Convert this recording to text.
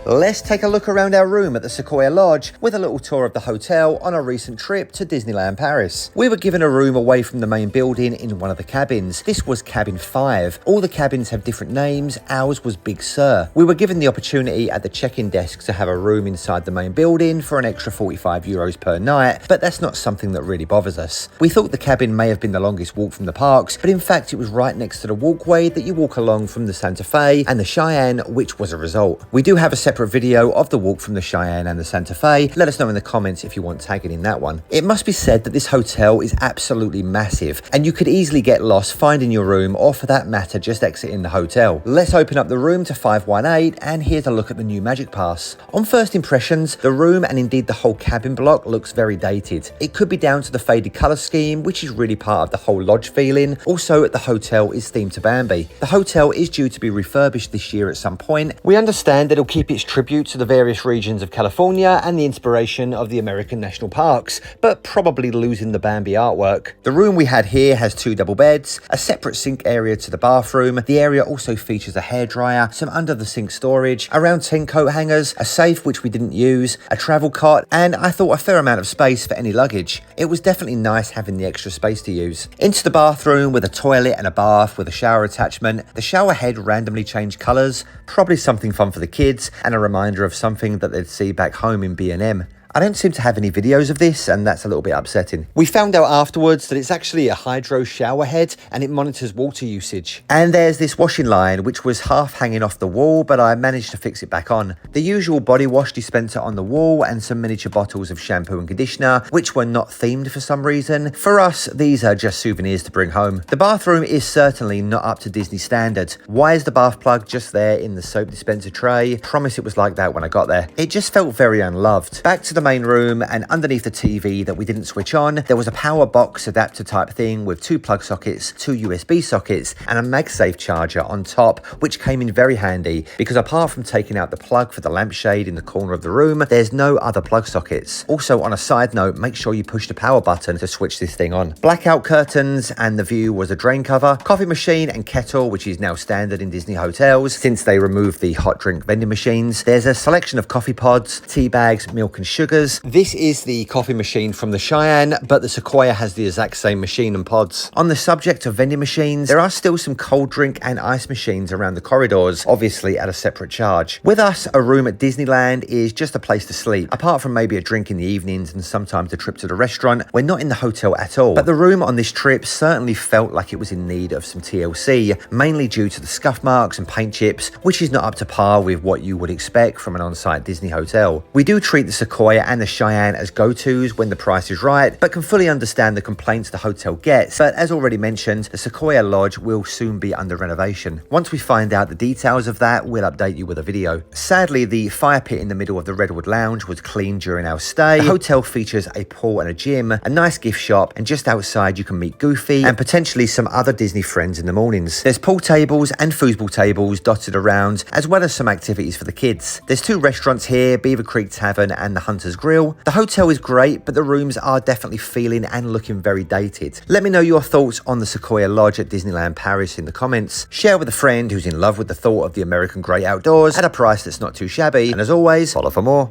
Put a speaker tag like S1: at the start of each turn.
S1: Let's take a look around our room at the Sequoia Lodge with a little tour of the hotel on a recent trip to Disneyland Paris. We were given a room away from the main building in one of the cabins. This was cabin 5. All the cabins have different names. Ours was Big Sur. We were given the opportunity at the check-in desk to have a room inside the main building for an extra €45 per night, but that's not something that really bothers us. We thought the cabin may have been the longest walk from the parks, but in fact it was right next to the walkway that you walk along from the Santa Fe and the Cheyenne, which was a result. We do have a separate video of the walk from the Cheyenne and the Santa Fe. Let us know in the comments if you want tagging in that one. It must be said that this hotel is absolutely massive, and you could easily get lost finding your room, or for that matter just exiting the hotel. Let's open up the room to 518 and here's a look at the new Magic Pass. On first impressions, the room and indeed the whole cabin block looks very dated. It could be down to the faded colour scheme, which is really part of the whole lodge feeling. Also, the hotel is themed to Bambi. The hotel is due to be refurbished this year at some point. We understand that it'll keep its tribute to the various regions of California and the inspiration of the American national parks, but probably losing the Bambi artwork. The room we had here has 2 double beds, a separate sink area to the bathroom. The area also features a hairdryer, some under the sink storage, around 10 coat hangers, a safe which we didn't use, a travel cot, and I thought a fair amount of space for any luggage. It was definitely nice having the extra space to use. Into the bathroom with a toilet and a bath with a shower attachment. The shower head randomly changed colours, probably something fun for the kids and a reminder of something that they'd see back home in B&M. I don't seem to have any videos of this, and that's a little bit upsetting. We found out afterwards that it's actually a hydro shower head and it monitors water usage. And there's this washing line which was half hanging off the wall, but I managed to fix it back on. The usual body wash dispenser on the wall and some miniature bottles of shampoo and conditioner, which were not themed for some reason. For us, these are just souvenirs to bring home. The bathroom is certainly not up to Disney standard. Why is the bath plug just there in the soap dispenser tray? Promise it was like that when I got there. It just felt very unloved. Back to the main room, and underneath the TV that we didn't switch on, there was a power box adapter type thing with 2 plug sockets, 2 USB sockets, and a MagSafe charger on top, which came in very handy because apart from taking out the plug for the lampshade in the corner of the room, there's no other plug sockets. Also, on a side note, make sure you push the power button to switch this thing on. Blackout curtains, and the view was a drain cover, coffee machine and kettle, which is now standard in Disney hotels since they removed the hot drink vending machines. There's a selection of coffee pods, tea bags, milk and sugars. This is the coffee machine from the Cheyenne, but the Sequoia has the exact same machine and pods. On the subject of vending machines, there are still some cold drink and ice machines around the corridors, obviously at a separate charge. With us, a room at Disneyland is just a place to sleep. Apart from maybe a drink in the evenings and sometimes a trip to the restaurant, we're not in the hotel at all. But the room on this trip certainly felt like it was in need of some TLC, mainly due to the scuff marks and paint chips, which is not up to par with what you would expect from an on-site Disney hotel. We do treat the Sequoia and the Cheyenne as go-tos when the price is right, but can fully understand the complaints the hotel gets. But as already mentioned, the Sequoia Lodge will soon be under renovation. Once we find out the details of that, we'll update you with a video. Sadly, the fire pit in the middle of the Redwood Lounge was cleaned during our stay. The hotel features a pool and a gym, a nice gift shop, and just outside you can meet Goofy and potentially some other Disney friends in the mornings. There's pool tables and foosball tables dotted around, as well as some activities for the kids. There's 2 restaurants here, Beaver Creek Tavern and the Hunter's Grill. The hotel is great, but the rooms are definitely feeling and looking very dated. Let me know your thoughts on the Sequoia Lodge at Disneyland Paris in the comments. Share with a friend who's in love with the thought of the American great outdoors at a price that's not too shabby. And as always, follow for more.